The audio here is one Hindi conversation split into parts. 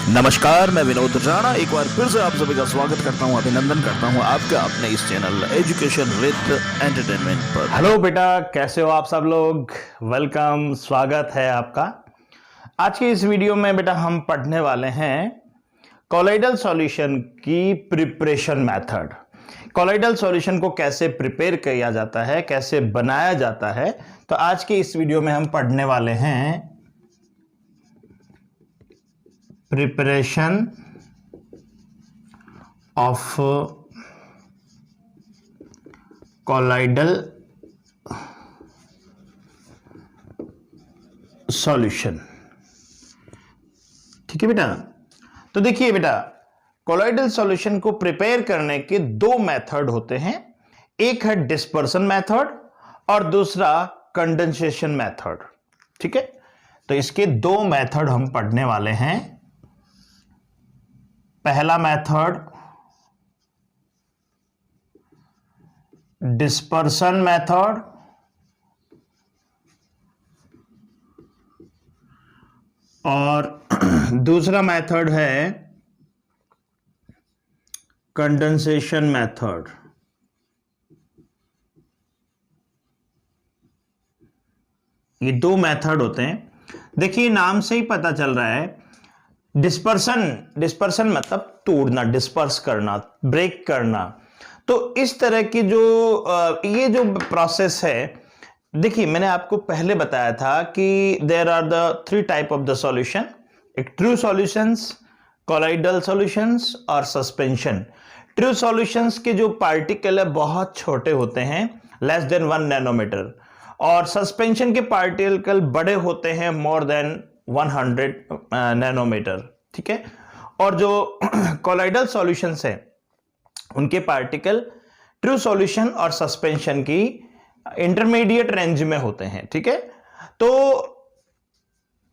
नमस्कार, मैं विनोद राणा एक बार फिर से आप सभी का स्वागत करता हूं, अभिनंदन करता हूं आपका अपने इस चैनल एजुकेशन विद एंटरटेनमेंट पर। हेलो बेटा, कैसे हो आप सब लोग। वेलकम, स्वागत है आपका। आज की इस वीडियो में बेटा हम पढ़ने वाले हैं कोलॉइडल सॉल्यूशन की प्रिपरेशन मेथड। कोलॉइडल सॉल्यूशन को कैसे प्रिपेयर किया जाता है, कैसे बनाया जाता है, तो आज के इस वीडियो में हम पढ़ने वाले हैं प्रिपरेशन ऑफ कोलॉइडल सॉल्यूशन। ठीक है बेटा, तो देखिए बेटा, कोलॉइडल सॉल्यूशन को प्रिपेयर करने के दो मेथड होते हैं। एक है डिस्पर्सन मेथड और दूसरा कंडेंसेशन मेथड। ठीक है, तो इसके दो मेथड हम पढ़ने वाले हैं। पहला मेथड डिस्पर्सन मेथड और दूसरा मेथड है कंडेंसेशन मेथड। ये दो मेथड होते हैं। देखिए, नाम से ही पता चल रहा है, डिस्पर्सन मतलब तोड़ना, डिस्पर्स करना, ब्रेक करना। तो इस तरह की ये जो प्रोसेस है, देखिए मैंने आपको पहले बताया था कि there are the three type of the solution. एक ट्रू सॉल्यूशंस, कोलॉइडल सॉल्यूशंस और सस्पेंशन। ट्रू सॉल्यूशंस के जो पार्टिकल है बहुत छोटे होते हैं, लेस देन 1 नैनोमीटर, और सस्पेंशन के पार्टिकल बड़े होते हैं, मोर देन 100 नैनोमीटर। ठीक है, और जो कोलॉइडल सॉल्यूशंस है उनके पार्टिकल ट्रू सॉल्यूशन और सस्पेंशन की इंटरमीडिएट रेंज में होते हैं। ठीक है, तो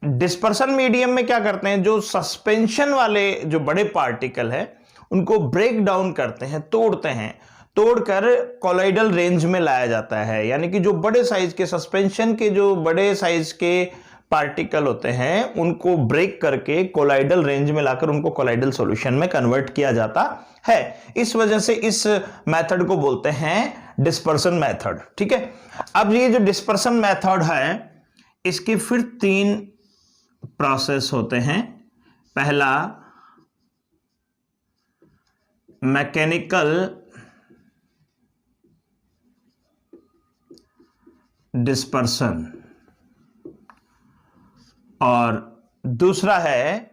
डिस्पर्सन मीडियम में क्या करते हैं, जो सस्पेंशन वाले जो बड़े पार्टिकल है उनको ब्रेक डाउन करते हैं, तोड़ते हैं, तोड़कर कोलॉइडल रेंज में लाया जाता है। यानी कि जो बड़े साइज के सस्पेंशन के जो बड़े साइज के पार्टिकल होते हैं उनको ब्रेक करके कोलॉइडल रेंज में लाकर उनको कोलॉइडल सॉल्यूशन में कन्वर्ट किया जाता है। इस वजह से इस मेथड को बोलते हैं डिस्पर्सन मेथड। ठीक है, अब ये जो डिस्पर्सन मेथड है इसके फिर 3 प्रोसेस होते हैं। पहला मैकेनिकल डिस्पर्सन और दूसरा है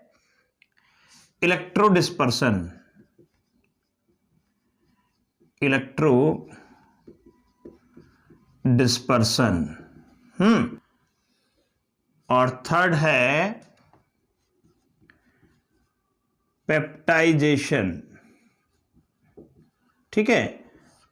इलेक्ट्रो डिस्पर्सन। इलेक्ट्रो डिस्पर्सन और थर्ड है पेप्टाइजेशन। ठीक है,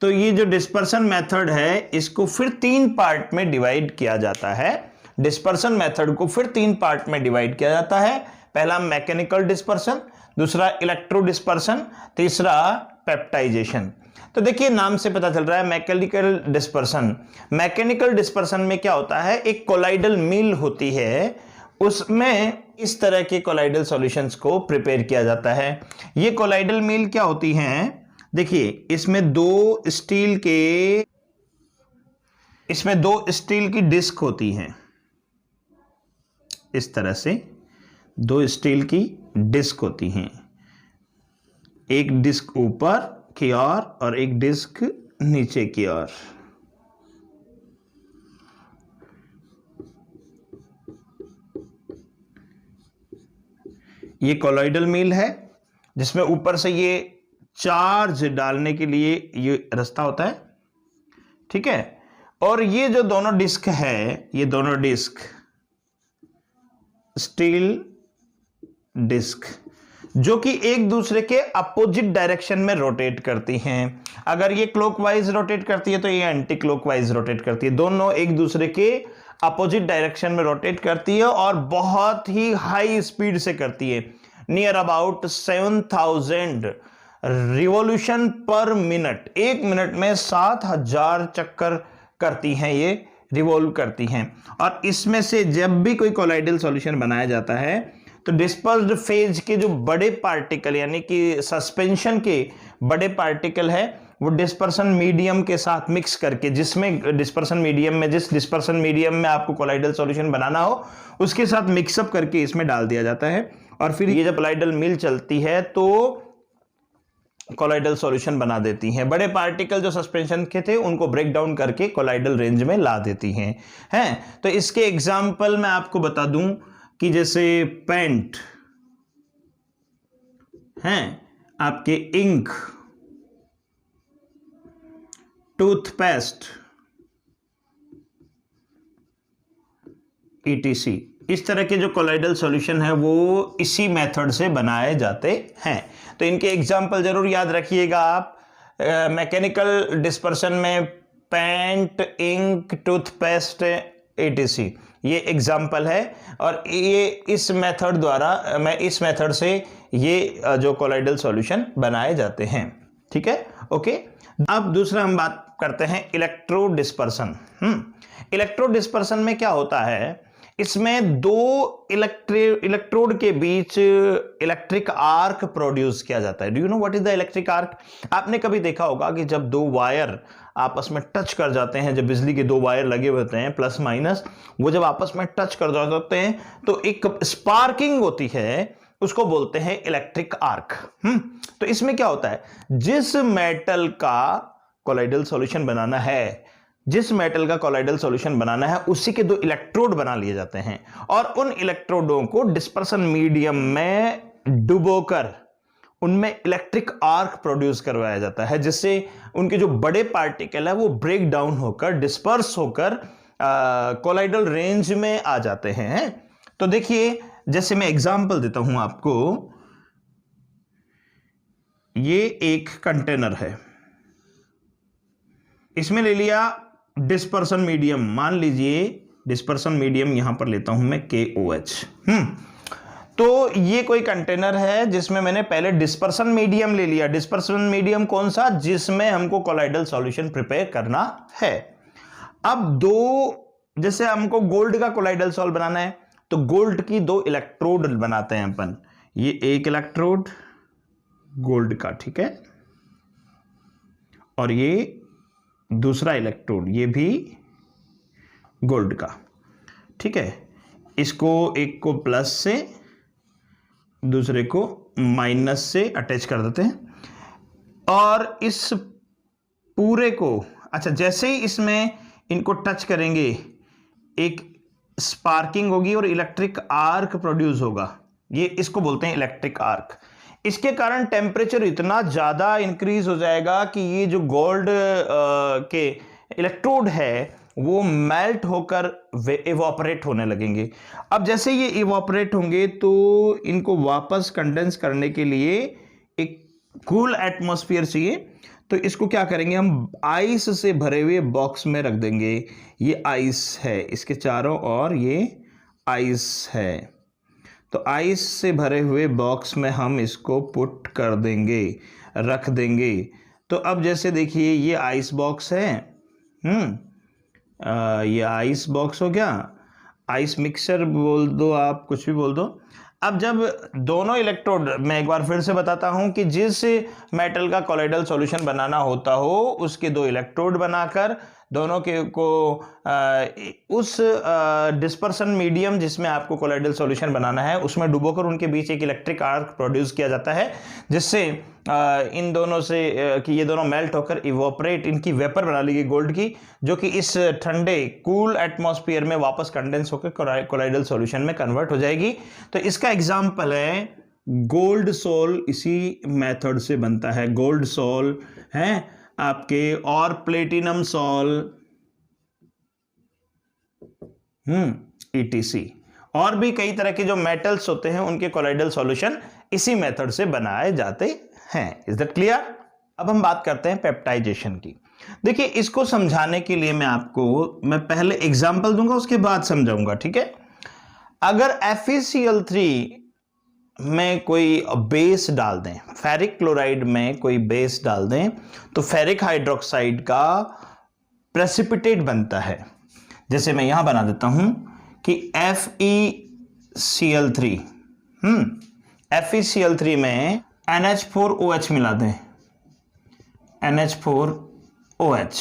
तो ये जो डिस्पर्सन मेथड है इसको फिर 3 पार्ट में डिवाइड किया जाता है। डिस्पर्सन मेथड को फिर 3 पार्ट में डिवाइड किया जाता है। पहला मैकेनिकल डिस्पर्सन, दूसरा इलेक्ट्रो डिस्पर्सन, तीसरा पेप्टाइजेशन। तो देखिए, नाम से पता चल रहा है मैकेनिकल डिस्पर्सन। मैकेनिकल डिस्पर्सन में क्या होता है, एक कोलॉइडल मिल होती है, उसमें इस तरह के कोलॉइडल सॉल्यूशंस को प्रिपेयर किया जाता है। ये कोलॉइडल मिल क्या होती हैं, देखिए इसमें दो स्टील की डिस्क होती हैं। इस तरह से 2 स्टील की डिस्क होती हैं, एक डिस्क ऊपर की ओर और एक डिस्क नीचे की ओर। ये कोलॉइडल मील है जिसमें ऊपर से ये चार्ज डालने के लिए ये रास्ता होता है। ठीक है, और ये जो दोनों डिस्क है, ये दोनों डिस्क स्टील डिस्क जो कि एक दूसरे के अपोजिट डायरेक्शन में रोटेट करती हैं। अगर ये क्लॉकवाइज रोटेट करती है तो ये एंटी क्लॉकवाइज रोटेट करती है। दोनों एक दूसरे के अपोजिट डायरेक्शन में रोटेट करती है और बहुत ही हाई स्पीड से करती है, नियर अबाउट 7000 रिवॉल्यूशन पर मिनट। 1 मिनट में 7000 चक्कर करती हैं, ये रिवॉल्व करती हैं। और इसमें से जब भी कोई कोलाइडल सॉल्यूशन बनाया जाता है तो डिस्पर्स्ड फेज के जो बड़े पार्टिकल यानी कि सस्पेंशन के बड़े पार्टिकल है वो डिस्पर्सन मीडियम के साथ मिक्स करके, जिसमें डिस्पर्सन मीडियम में, जिस डिस्पर्सन मीडियम में आपको कोलाइडल सॉल्यूशन बनाना हो उसके साथ मिक्सअप करके इसमें डाल दिया जाता है और फिर ये जब कोलाइडल मिल चलती है तो कोलाइडल सॉल्यूशन बना देती हैं। बड़े पार्टिकल जो सस्पेंशन के थे उनको ब्रेक डाउन करके कोलाइडल रेंज में ला देती हैं। तो इसके एग्जाम्पल मैं आपको बता दूं कि जैसे पेंट हैं, आपके इंक, टूथपेस्ट, ETC, इस तरह के जो कोलाइडल सॉल्यूशन है वो इसी मेथड से बनाए जाते हैं। तो इनके एग्जाम्पल जरूर याद रखिएगा आप। मैकेनिकल डिस्पर्शन में पेंट, इंक, टूथपेस्ट, ETC ये एग्जाम्पल है और ये इस मेथड द्वारा, मैं इस मेथड से ये जो कोलाइडल सॉल्यूशन बनाए जाते हैं। ठीक है, ओके। अब दूसरा हम बात करते हैं इलेक्ट्रो डिस्पर्सन। इलेक्ट्रो डिस्पर्सन में क्या होता है, इसमें दो इलेक्ट्रोड के बीच इलेक्ट्रिक आर्क प्रोड्यूस किया जाता है। Do you know what is the electric arc? आपने कभी देखा होगा कि जब दो वायर आपस में टच कर जाते हैं, जब बिजली के दो वायर लगे होते हैं प्लस माइनस, वो जब आपस में टच कर जाते हैं तो एक स्पार्किंग होती है, उसको बोलते हैं इलेक्ट्रिक आर्क। तो इसमें क्या होता है, जिस मेटल का कोलाइडल सॉल्यूशन बनाना है, जिस मेटल का कोलाइडल सॉल्यूशन बनाना है उसी के दो इलेक्ट्रोड बना लिए जाते हैं और उन इलेक्ट्रोडों को डिस्पर्सन मीडियम में डुबोकर उनमें इलेक्ट्रिक आर्क प्रोड्यूस करवाया जाता है, जिससे उनके जो बड़े पार्टिकल है वो ब्रेक डाउन होकर, डिस्पर्स होकर कोलाइडल रेंज में आ जाते हैं। तो देखिए, जैसे मैं एग्जांपल देता हूं आपको, ये एक कंटेनर है, इसमें ले लिया डिस्पर्सन मीडियम, मान लीजिए डिस्पर्सन मीडियम यहां पर लेता हूं मैं KOH। तो ये कोई कंटेनर है जिसमें मैंने पहले डिस्पर्सन मीडियम ले लिया। डिस्पर्सन मीडियम कौन सा? जिसमें हमको कोलाइडल सॉल्यूशन प्रिपेयर करना है। अब दो, जैसे हमको गोल्ड का कोलाइडल सॉल्व बनाना है तो गोल्ड की दो इलेक्ट्रोड बनाते हैं अपन। ये एक इलेक्ट्रोड गोल्ड का, ठीक है, और ये दूसरा इलेक्ट्रोड, ये भी गोल्ड का, ठीक है। इसको एक को प्लस से, दूसरे को माइनस से अटैच कर देते हैं और इस पूरे को, अच्छा, जैसे ही इसमें इनको टच करेंगे एक स्पार्किंग होगी और इलेक्ट्रिक आर्क प्रोड्यूस होगा। ये इसको बोलते हैं इलेक्ट्रिक आर्क। इसके कारण टेम्परेचर इतना ज्यादा इंक्रीज हो जाएगा कि ये जो गोल्ड के इलेक्ट्रोड है वो मेल्ट होकर इवोपरेट होने लगेंगे। अब जैसे ये इवोपरेट होंगे तो इनको वापस कंडेंस करने के लिए एक कूल एटमॉस्फेयर चाहिए। तो इसको क्या करेंगे, हम आइस से भरे हुए बॉक्स में रख देंगे। ये आइस है, इसके चारों ओर ये आइस है, तो आइस से भरे हुए बॉक्स में हम इसको पुट कर देंगे, रख देंगे। तो अब जैसे देखिए ये आइस बॉक्स है, ये आइस बॉक्स हो गया, आइस मिक्सर बोल दो आप, कुछ भी बोल दो। अब जब दोनों इलेक्ट्रोड, मैं एक बार फिर से बताता हूं कि जिस मेटल का कोलाइडल सॉल्यूशन बनाना होता हो उसके दो इलेक्ट्रोड बनाकर दोनों के को उस डिस्पर्सन मीडियम जिसमें आपको कोलाइडल सॉल्यूशन बनाना है उसमें डुबोकर उनके बीच एक इलेक्ट्रिक आर्क प्रोड्यूस किया जाता है, जिससे इन दोनों से कि ये दोनों मेल्ट होकर इवोपरेट, इनकी वेपर बना ली गई गोल्ड की, जो कि इस ठंडे कूल एटमॉस्फेयर में वापस कंडेंस होकर कोलाइडल सॉल्यूशन में कन्वर्ट हो जाएगी। तो इसका एग्जाम्पल है गोल्ड सोल, इसी मेथड से बनता है। गोल्ड सोल है आपके, और प्लेटिनम सोल, ETC, और भी कई तरह के जो मेटल्स होते हैं उनके कोलाइडल सॉल्यूशन इसी मेथड से बनाए जाते हैं। Is that clear? अब हम बात करते हैं पेप्टाइजेशन की। देखिए, इसको समझाने के लिए मैं पहले एग्जांपल दूंगा, उसके बाद समझाऊंगा, ठीक है। अगर FeCl3 में कोई बेस डाल दें, फेरिक क्लोराइड में कोई बेस डाल दें, तो फेरिक हाइड्रोक्साइड का प्रेसिपिटेट बनता है। जैसे मैं यहां बना देता हूं कि FeCl3, FeCl3 में NH4OH मिला दें, NH4OH,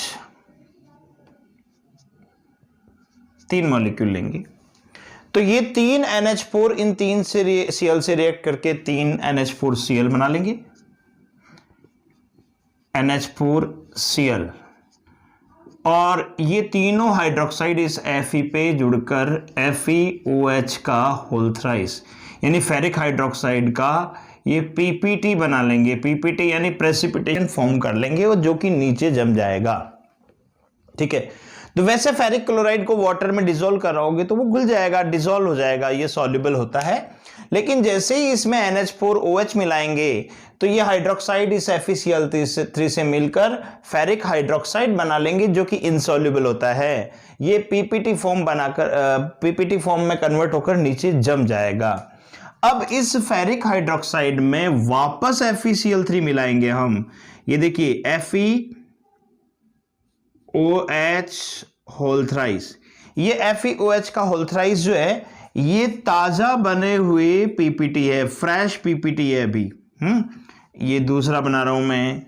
3 मॉलिक्यूल लेंगे तो ये 3 NH4 इन 3 Cl से रिएक्ट करके 3 NH4Cl बना लेंगे, NH4Cl, और ये तीनों हाइड्रोक्साइड इस Fe पे जुड़कर FeOH का होल थ्राइस यानी फेरिक हाइड्रोक्साइड का ये PPT बना लेंगे, PPT यानी प्रेसिपिटेशन फॉर्म कर लेंगे और जो कि नीचे जम जाएगा। ठीक है, तो वैसे फेरिक क्लोराइड को वाटर में डिसॉल्व कराओगे तो वो घुल जाएगा, डिसॉल्व हो जाएगा, ये सॉल्युबल होता है। लेकिन जैसे ही इसमें NH4OH मिलाएंगे तो ये हाइड्रोक्साइड इस FeCl3 से मिलकर फेरिक हाइड्रोक्साइड बना लेंगे जो कि इनसॉल्युबल होता है। ये PPT फॉर्म में कन्वर्ट होकर नीचे जम जाएगा। अब इस फेरिक हाइड्रोक्साइड में वापस FeCl3 मिलाएंगे हम, ये देखिए FeOH होल थ्राइस, ये FeOH का होल थ्राइस जो है ये ताजा बने हुए PPT है, फ्रेश PPT है अभी। ये दूसरा बना रहा हूं मैं,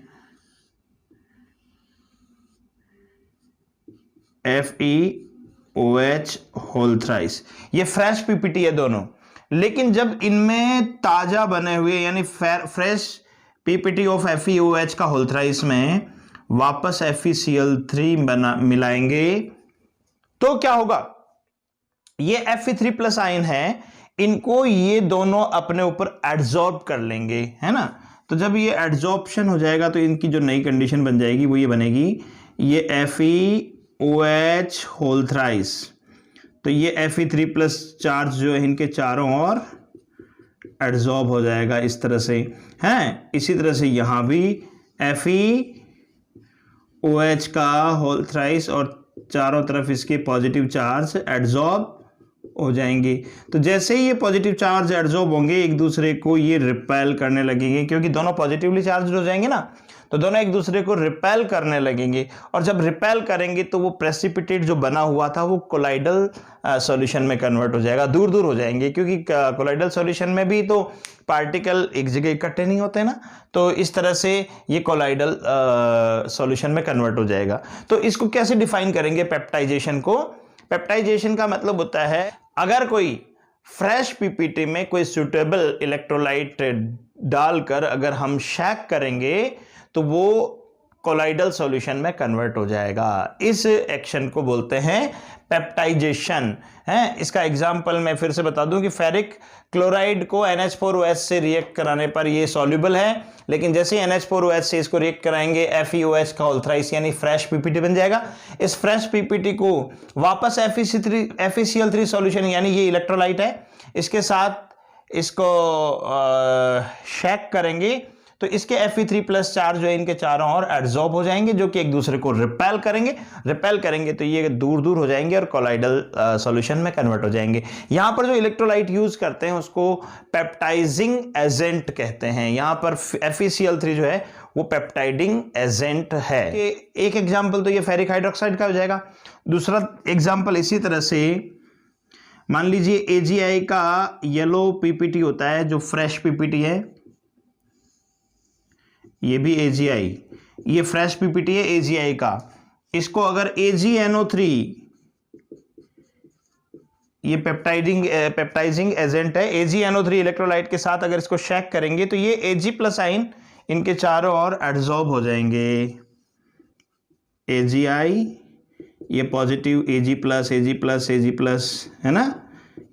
FeOH होल थ्राइस, ये फ्रेश PPT है दोनों। लेकिन जब इनमें ताजा बने हुए यानी फ्रेश PPT ऑफ FeOH का होल थ्राइस में वापस FeCl3 मिलाएंगे तो क्या होगा, ये Fe3+ आयन है, इनको ये दोनों अपने ऊपर एडजॉर्ब कर लेंगे, है ना। तो जब ये एडजॉर्प्शन हो जाएगा तो इनकी जो नई कंडीशन बन जाएगी वो ये बनेगी, ये FeOH होल थ्राइस, तो ये Fe3+ चार्ज जो है इनके चारों ओर एडजॉर्ब हो जाएगा इस तरह से, हैं। इसी तरह से यहां भी FeOH का होल थ्राइस और चारों तरफ इसके पॉजिटिव चार्ज एडजॉर्ब हो जाएंगे। तो जैसे ही ये पॉजिटिव चार्ज एडजॉर्ब होंगे एक दूसरे को ये रिपेल करने लगेंगे, क्योंकि दोनों पॉजिटिवली चार्ज हो जाएंगे ना, तो दोनों एक दूसरे को रिपेल करने लगेंगे। और जब रिपेल करेंगे तो वो प्रेसिपिटेट जो बना हुआ था वो कोलाइडल सॉल्यूशन में कन्वर्ट हो जाएगा, दूर दूर हो जाएंगे, क्योंकि कोलाइडल सॉल्यूशन में भी तो पार्टिकल एक जगह इकट्ठे नहीं होते ना, तो इस तरह से ये कोलाइडल सॉल्यूशन में कन्वर्ट हो जाएगा। तो इसको कैसे डिफाइन करेंगे पेप्टाइजेशन को? पेप्टाइजेशन का मतलब होता है अगर कोई फ्रेश पीपीटी में कोई सुटेबल इलेक्ट्रोलाइट डालकर अगर हम शैक करेंगे तो वो कोलाइडल सॉल्यूशन में कन्वर्ट हो जाएगा। इस एक्शन को बोलते हैं पेप्टाइजेशन, है। इसका एग्जांपल मैं फिर से बता दूं कि फेरिक क्लोराइड को NH4OH से रिएक्ट कराने पर ये सॉल्युबल है, लेकिन जैसे ही NH4OH से इसको रिएक्ट कराएंगे FeOH का होल थ्राइस यानी फ्रेश पीपीटी बन जाएगा। इस फ्रेश पीपीटी को वापस FeCl3 सॉल्यूशन यानी ये इलेक्ट्रोलाइट है, इसके साथ इसको शैक करेंगे तो इसके Fe3+ चार्ज जो है इनके चारों ओर एडजॉर्ब हो जाएंगे, जो कि एक दूसरे को रिपेल करेंगे तो ये दूर दूर हो जाएंगे और कोलाइडल सॉल्यूशन में कन्वर्ट हो जाएंगे। यहां पर जो इलेक्ट्रोलाइट यूज करते हैं उसको पेप्टाइजिंग एजेंट कहते हैं। यहां पर FeCl3 जो है वो पेप्टाइडिंग एजेंट है। एक एग्जाम्पल तो ये फेरिक हाइड्रोक्साइड का हो जाएगा। दूसरा एग्जाम्पल इसी तरह से मान लीजिए AgI का येलो पीपीटी होता है जो फ्रेश पीपीटी है, ये भी AgI, ये फ्रेश पीपीटी है AgI का। इसको अगर AgNO3, ये पेप्टाइजिंग एजेंट है, AgNO3 इलेक्ट्रोलाइट के साथ अगर इसको शैक करेंगे तो ये Ag+ आयन इनके चारों ओर एडजॉर्ब हो जाएंगे। AgI, ये पॉजिटिव Ag+, है ना,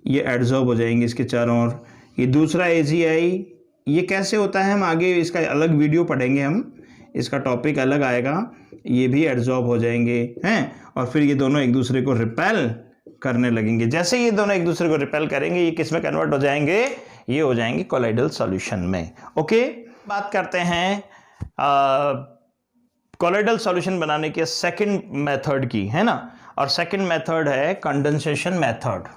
ये एडजॉर्ब हो जाएंगे इसके चारों ओर। ये दूसरा AgI, ये कैसे होता है हम आगे इसका अलग वीडियो पढ़ेंगे, हम इसका टॉपिक अलग आएगा। ये भी एडजॉर्ब हो जाएंगे, हैं, और फिर ये दोनों एक दूसरे को रिपेल करने लगेंगे। जैसे ये दोनों एक दूसरे को रिपेल करेंगे ये किस में कन्वर्ट हो जाएंगे? ये हो जाएंगे कोलाइडल सॉल्यूशन में। ओके, बात करते हैं कोलाइडल सॉल्यूशन बनाने के सेकंड मेथड की, है ना, और सेकंड मेथड है कंडेंसेशन मेथड।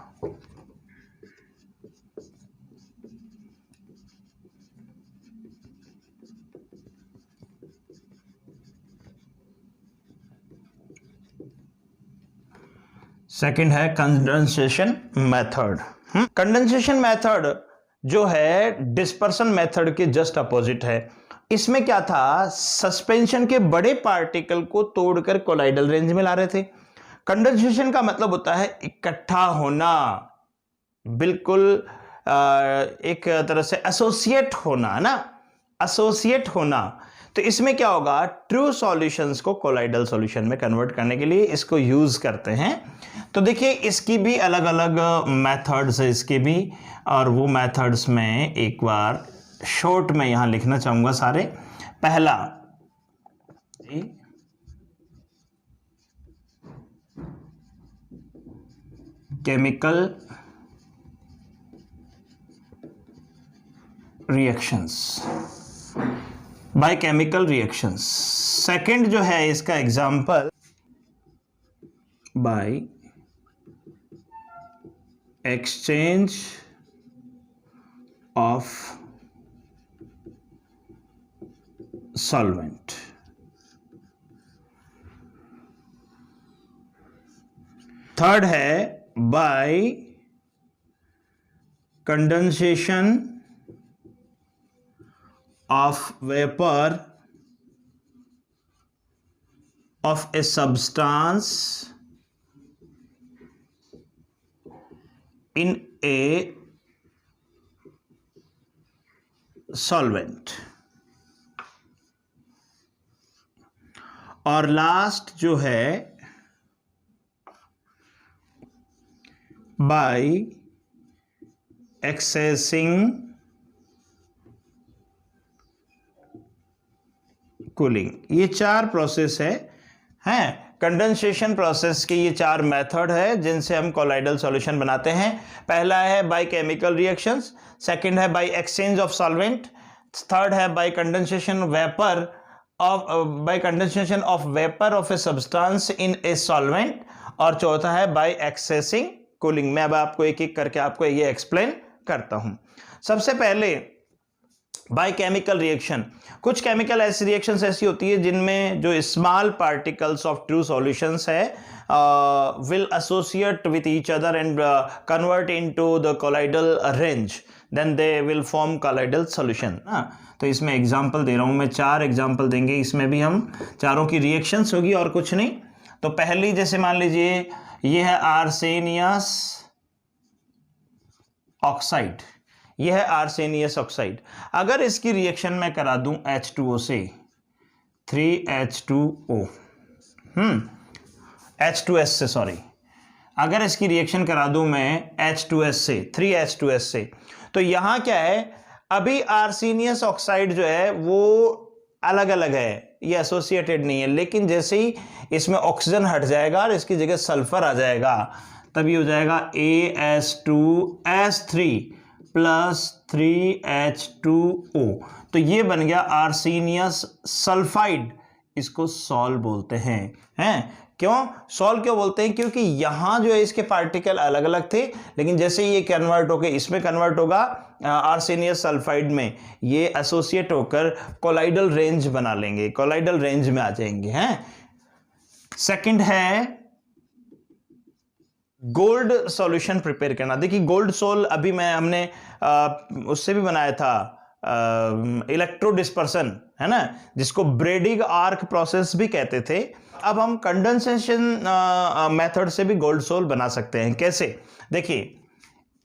सेकंड है कंडेंसेशन मेथड। कंडेंसेशन मेथड जो है डिस्पर्सन मेथड के जस्ट अपोजिट है। इसमें क्या था, सस्पेंशन के बड़े पार्टिकल को तोड़कर कोलाइडल रेंज में ला रहे थे। कंडेंसेशन का मतलब होता है इकट्ठा होना, बिल्कुल एक तरह से एसोसिएट होना ना, एसोसिएट होना। तो इसमें क्या होगा, ट्रू सॉल्यूशंस को कोलाइडल सॉल्यूशन में कन्वर्ट करने के लिए इसको यूज करते हैं। तो देखिए इसकी भी अलग अलग मेथड्स है इसके भी, और वो मेथड्स में एक बार शॉर्ट में यहां लिखना चाहूंगा सारे। पहला chemical reactions, by chemical reactions. Second जो है इसका example by exchange of solvent. Third है by condensation of vapor of a substance in a solvent। और लास्ट जो है by accessing कूलिंग। ये चार प्रोसेस है कंडेंसेशन प्रोसेस के, ये चार मेथड है जिनसे हम कोलाइडल सॉल्यूशन बनाते हैं। पहला है बाय केमिकल रिएक्शंस, सेकंड है by exchange of solvent, third है by condensation of vapour of a substance in a solvent, और चौथा है बाय एक्सेसिंग कूलिंग। मैं अब आपको एक एक करके आपको ये एक्सप्लेन करता हूं। सबसे पहले बाय केमिकल रिएक्शन। कुछ केमिकल ऐसी रिएक्शंस ऐसी होती है जिनमें जो small particles of true solutions है will associate with each other and convert into the colloidal range, then they will form colloidal solution. तो इसमें एग्जांपल दे रहा हूं मैं, 4 एग्जांपल देंगे, इसमें भी हम चारों की रिएक्शंस होगी और कुछ नहीं। तो पहली जैसे मान लीजिए ये है आर्सेनियस ऑक्साइड, यह है आर्सेनियस ऑक्साइड। अगर इसकी रिएक्शन मैं करा दूं H2O से 3H2O, H2S से, सॉरी, अगर इसकी रिएक्शन करा दूं मैं H2S से 3H2S से, तो यहां क्या है, अभी आर्सेनियस ऑक्साइड जो है वो अलग अलग है, ये एसोसिएटेड नहीं है, लेकिन जैसे ही इसमें ऑक्सीजन हट जाएगा और इसकी जगह सल्फर आ जाएगा, तभी हो जाएगा AS2S3 प्लस 3H2O। तो ये बन गया आर्सेनियस सल्फाइड। इसको सॉल बोलते हैं क्यों सॉल क्यों बोलते हैं, क्योंकि यहां जो है इसके पार्टिकल अलग अलग थे, लेकिन जैसे ये कन्वर्ट होकर इसमें कन्वर्ट होगा आर्सेनियस सल्फाइड में, ये एसोसिएट होकर कोलाइडल रेंज बना लेंगे, कोलाइडल रेंज में आ जाएंगे हैं। सेकंड है गोल्ड सॉल्यूशन प्रिपेयर करना। देखिए गोल्ड सोल अभी हमने उससे भी बनाया था, इलेक्ट्रो डिस्पर्सन है ना, जिसको ब्रेडिंग आर्क प्रोसेस भी कहते थे। अब हम कंडेंसेशन मेथड से भी गोल्ड सोल बना सकते हैं। कैसे, देखिए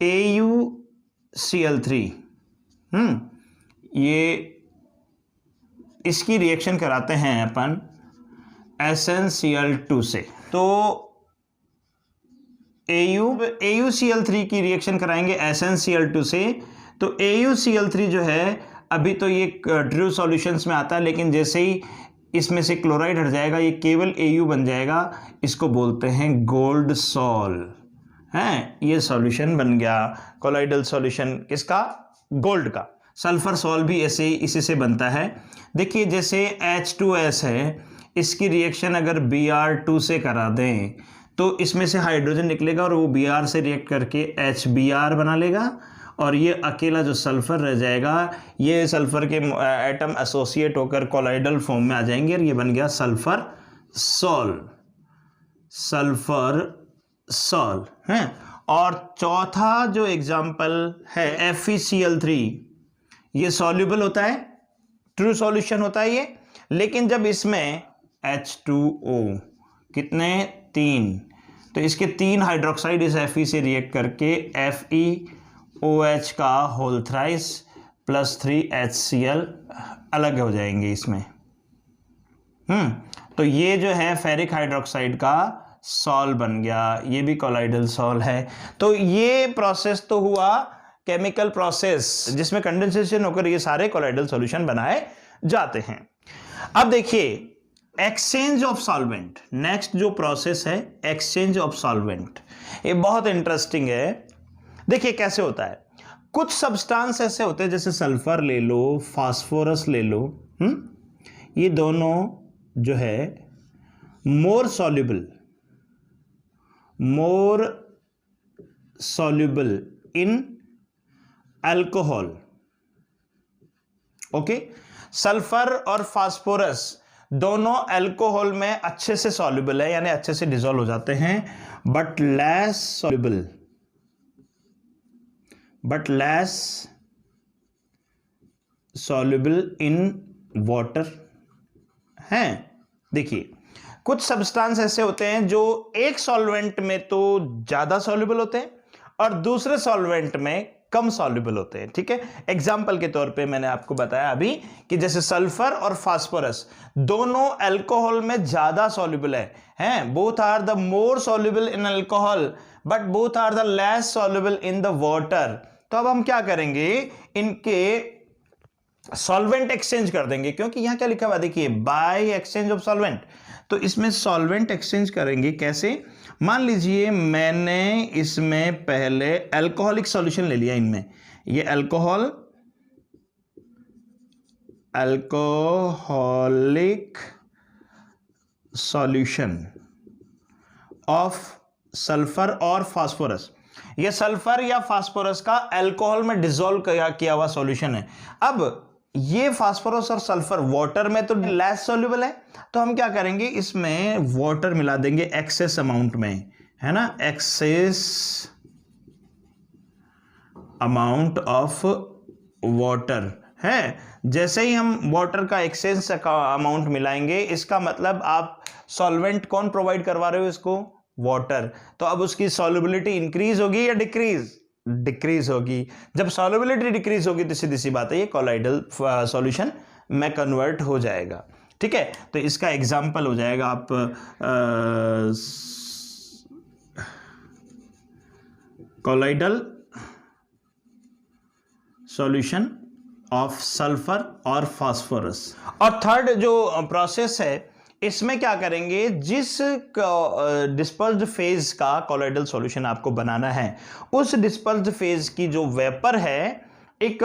AuCl3, ये इसकी रिएक्शन कराते हैं अपन SnCl2 से, तो AuCl3 की रिएक्शन कराएंगे SnCl2 से, तो AuCl3 जो है अभी तो ये ट्रू सॉल्यूशंस में आता है, लेकिन जैसे ही इसमें से क्लोराइड हट जाएगा ये केवल Au बन जाएगा, इसको बोलते हैं गोल्ड सॉल हैं। ये सॉल्यूशन बन गया कोलाइडल सॉल्यूशन किसका, गोल्ड का। सल्फर सॉल भी ऐसे ही इसी से बनता है। देखिए जैसे H2S है, इसकी रिएक्शन अगर Br2 से करा दें तो इसमें से हाइड्रोजन निकलेगा और वो Br से रिएक्ट करके HBr बना लेगा, और ये अकेला जो सल्फर रह जाएगा, ये सल्फर के एटम एसोसिएट होकर कोलाइडल फॉर्म में आ जाएंगे और ये बन गया सल्फर सॉल, सल्फर सॉल हैं। और चौथा जो एग्जाम्पल है FeCl3, ये सॉल्युबल होता है, ट्रू सॉल्यूशन होता है ये, लेकिन जब इसमें H2O कितने 3, तो इसके 3 हाइड्रोक्साइड इस Fe से रिएक्ट करके FeOH का होल थ्राइस प्लस 3HCl अलग हो जाएंगे इसमें। तो ये जो है फेरिक हाइड्रोक्साइड का सॉल बन गया, ये भी कोलाइडल सॉल है। तो ये प्रोसेस तो हुआ केमिकल प्रोसेस जिसमें कंडेंसेशन होकर ये सारे कोलाइडल सॉल्यूशन बनाए जाते हैं। अब देखिए एक्सचेंज ऑफ सॉल्वेंट, नेक्स्ट जो प्रोसेस है एक्सचेंज ऑफ सॉल्वेंट, ये बहुत इंटरेस्टिंग है। देखिए कैसे होता है, कुछ सब्सटेंस ऐसे होते हैं जैसे सल्फर ले लो, फास्फोरस ले लो, ये दोनों जो है more soluble in alcohol. Okay, sulphur और फास्फोरस दोनों अल्कोहल में अच्छे से सॉल्युबल है, यानी अच्छे से डिसॉल्व हो जाते हैं, but less soluble in water हैं। देखिए कुछ सब्सटेंस ऐसे होते हैं जो एक सॉल्वेंट में तो ज्यादा सॉल्युबल होते हैं और दूसरे सॉल्वेंट में कम सॉल्युबल होते हैं। ठीक है, एग्जाम्पल के तौर पे मैंने आपको बताया अभी कि जैसे सल्फर और फास्फोरस दोनों अल्कोहल में ज्यादा सॉल्युबल हैं, both are the more soluble in alcohol but both are the less soluble in the water. तो अब हम क्या करेंगे, इनके सॉल्वेंट एक्सचेंज कर देंगे, क्योंकि यहां क्या लिखा हुआ देखिए बाय एक्सचेंज ऑफ सॉल्वेंट, तो इसमें सॉल्वेंट एक्सचेंज करेंगे कैसे। मान लीजिए मैंने इसमें पहले अल्कोहलिक सॉल्यूशन ले लिया, इनमें ये अल्कोहलिक सॉल्यूशन ऑफ सल्फर और फास्फोरस, ये सल्फर या फास्फोरस का अल्कोहल में डिसॉल्व किया हुआ सॉल्यूशन है। अब ये फास्फोरस और सल्फर वाटर में तो लेस सॉल्युबल है, तो हम क्या करेंगे, इसमें वाटर मिला देंगे एक्सेस अमाउंट में, है ना, एक्सेस अमाउंट ऑफ वाटर है। जैसे ही हम वाटर का एक्सेस अमाउंट मिलाएंगे, इसका मतलब आप सॉल्वेंट कौन प्रोवाइड करवा रहे हो इसको, वाटर, तो अब उसकी सॉल्युबिलिटी इंक्रीज होगी या डिक्रीज होगी। जब सॉल्युबिलिटी डिक्रीज होगी तो सीधी सी बात है ये कोलाइडल सॉल्यूशन में कन्वर्ट हो जाएगा। ठीक है, तो इसका एग्जांपल हो जाएगा आप कोलाइडल सॉल्यूशन ऑफ सल्फर और फास्फोरस। और थर्ड जो प्रोसेस है इसमें क्या करेंगे, जिस डिस्पर्स्ड फेज का कोलाइडल सॉल्यूशन आपको बनाना है, उस डिस्पर्स्ड फेज की जो वेपर है एक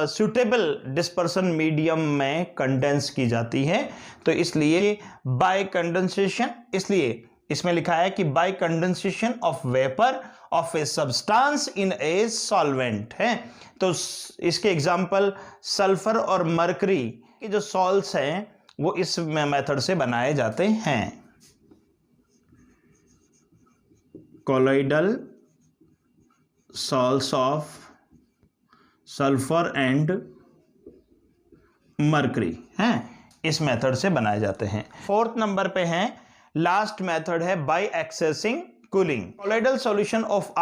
सुटेबल डिस्पर्सन मीडियम में कंडेंस की जाती है। तो इसलिए बाय कंडेंसेशन, इसलिए इसमें लिखा है कि bye condensation of vapour of a substance in a solvent है। तो इसके एग्जांपल सल्फर और मरकरी के जो सॉल्ट्स हैं वो इस मेथड से बनाए जाते हैं। Colloidal salts of sulphur and mercury हैं, इस मेथड से बनाए जाते हैं। फोर्थ नंबर पे है, लास्ट मेथड है by accessing cooling. Colloidal solution of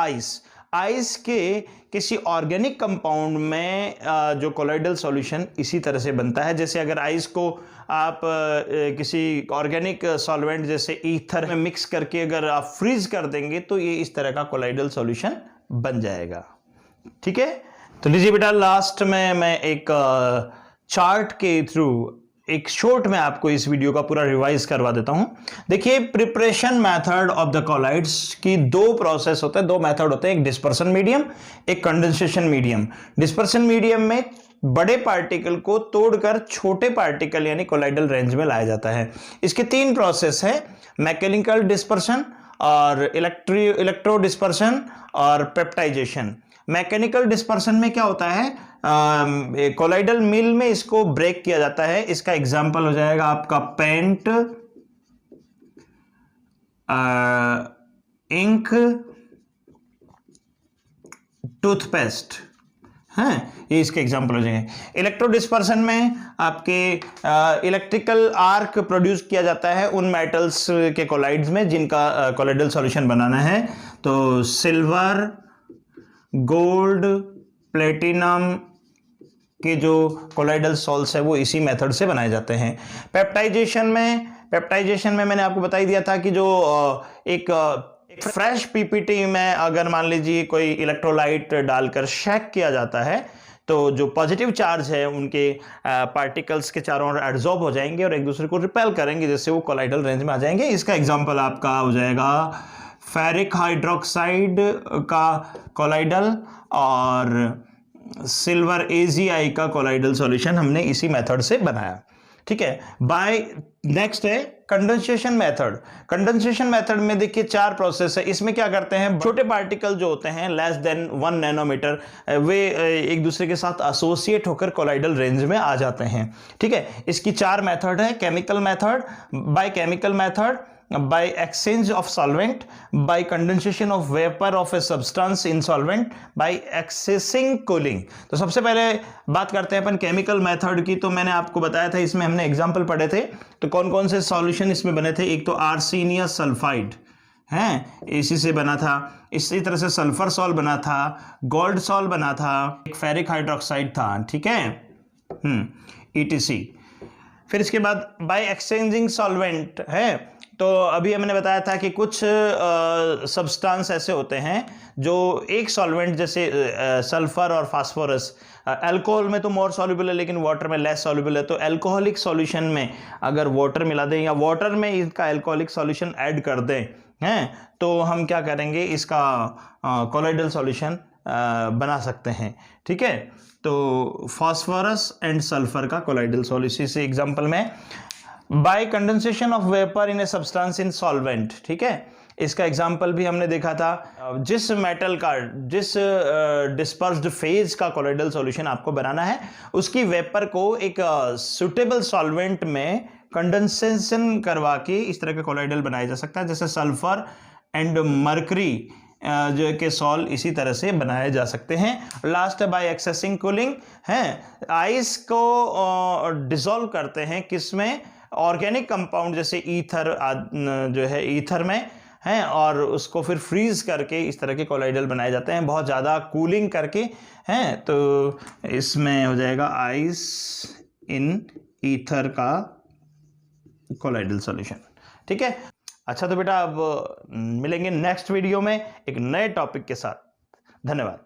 ice के किसी ऑर्गेनिक कंपाउंड में जो कोलाइडल सॉल्यूशन इसी तरह से बनता है। जैसे अगर आइस को आप किसी ऑर्गेनिक सॉल्वेंट जैसे ईथर में मिक्स करके अगर आप फ्रीज कर देंगे तो ये इस तरह का कोलाइडल सॉल्यूशन बन जाएगा। ठीक है, तो लीजिए बेटा, लास्ट में मैं एक चार्ट के थ्रू एक शॉर्ट में आपको इस वीडियो का पूरा रिवाइज करवा देता हूं। देखिए, preparation method of the colloids की दो प्रोसेस होते हैं, दो मेथड होते हैं, एक डिस्पर्सन मीडियम, एक कंडेंसेशन मीडियम। डिस्पर्सन मीडियम में बड़े पार्टिकल को तोड़कर छोटे पार्टिकल यानी कोलाइडल रेंज में लाया जाता है। इसके तीन प्रोसेस है, मैकेनिकल डिस्पर्सन और इलेक्ट्रो डिस्पर्सन और पेप्टाइजेशन। मैकेनिकल डिस्पर्सन में क्या होता है, कोलाइडल मिल में इसको ब्रेक किया जाता है। इसका एग्जांपल हो जाएगा आपका पेंट, इंक टूथपेस्ट हैं, ये इसके एग्जाम्पल हो जाएंगे। इलेक्ट्रोडिस्पर्सन में आपके इलेक्ट्रिकल आर्क प्रोड्यूस किया जाता है उन मेटल्स के कोलाइड्स में जिनका कोलाइडल सॉल्यूशन बनाना है। तो सिल्वर, गोल्ड, प्लेटिनम के जो कोलाइडल सॉल्ट्स है वो इसी मेथड से बनाए जाते हैं। पेप्टाइजेशन में मैंने आपको बता ही दिया था कि जो एक फ्रेश पीपीटी में अगर मान लीजिए कोई इलेक्ट्रोलाइट डालकर शेक किया जाता है तो जो पॉजिटिव चार्ज है उनके पार्टिकल्स के चारों ओर एड्सॉर्ब हो जाएंगे और एक दूसरे को रिपेल करेंगे, जिससे वो कोलाइडल रेंज में आ जाएंगे। इसका एग्जांपल आपका हो जाएगा फेरिक हाइड्रोक्साइड का कोलाइडल और सिल्वर AgI का कोलाइडल सॉल्यूशन हमने इसी मेथड से बनाया। ठीक है, नेक्स्ट है कंडेंसेशन मेथड। कंडेंसेशन मेथड में देखिए 4 प्रोसेस है। इसमें क्या करते हैं, छोटे पार्टिकल जो होते हैं लेस देन 1 नैनोमीटर वे एक दूसरे के साथ एसोसिएट होकर कोलाइडल रेंज में आ जाते हैं। ठीक है, इसकी 4 मेथड है। Chemical method, by chemical method, by exchange of solvent, by condensation of vapor of a substance in solvent, by accessing cooling। तो सबसे पहले बात करते हैं अपन केमिकल मेथड की। तो मैंने आपको बताया था, इसमें हमने एग्जांपल पढ़े थे। तो कौन कौन से सॉल्यूशन इसमें बने थे, एक तो आर्सेनियस सल्फाइड हैं, इसी से बना था। इसी तरह से सल्फर सॉल बना था, गोल्ड सॉल बना था, एक फेरिक हाइड्रोक्साइड था। ठीक है, ETC। फिर इसके बाद बाय एक्सचेंजिंग सॉल्वेंट है। तो अभी हमने बताया था कि कुछ सब्सटेंस ऐसे होते हैं जो एक सॉल्वेंट जैसे सल्फर और फास्फोरस, अल्कोहल में तो मोर सॉल्युबल है लेकिन वाटर में लेस सॉल्युबल है। तो अल्कोहलिक सॉल्यूशन में अगर वाटर मिला दें या वाटर में इसका अल्कोहलिक सॉल्यूशन ऐड कर दें हैं तो हम क्या करेंगे, इसका कोलाइडल सॉल्यूशन बना सकते हैं। ठीक है, तो फास्फोरस एंड सल्फर का कोलाइडल सॉल्यूशन से एग्जांपल में bye condensation of vapour in A substance in solvent. ठीक है, इसका एग्जांपल भी हमने देखा था। जिस मेटल का, जिस डिस्पर्स्ड फेज का कोलाइडल सॉल्यूशन आपको बनाना है उसकी वेपर को एक सुटेबल सॉल्वेंट में कंडेंसेशन करवा के इस तरह का कोलाइडल बनाया जा सकता है। जैसे सल्फर एंड मर्करी जो के सॉल इसी तरह से बनाए जा सकते हैं। लास्ट बाय एक्सेसिंग कूलिंग है, आइस को डिसॉल्व करते हैं किसमें, ऑर्गेनिक कंपाउंड जैसे ईथर जो है ईथर में हैं, और उसको फिर फ्रीज करके इस तरह के कोलाइडल बनाए जाते हैं बहुत ज़्यादा कूलिंग करके हैं। तो इसमें हो जाएगा आइस इन ईथर का कोलाइडल सॉल्यूशन। ठीक है, अच्छा तो बेटा अब मिलेंगे नेक्स्ट वीडियो में एक नए टॉपिक के साथ। धन्यवाद।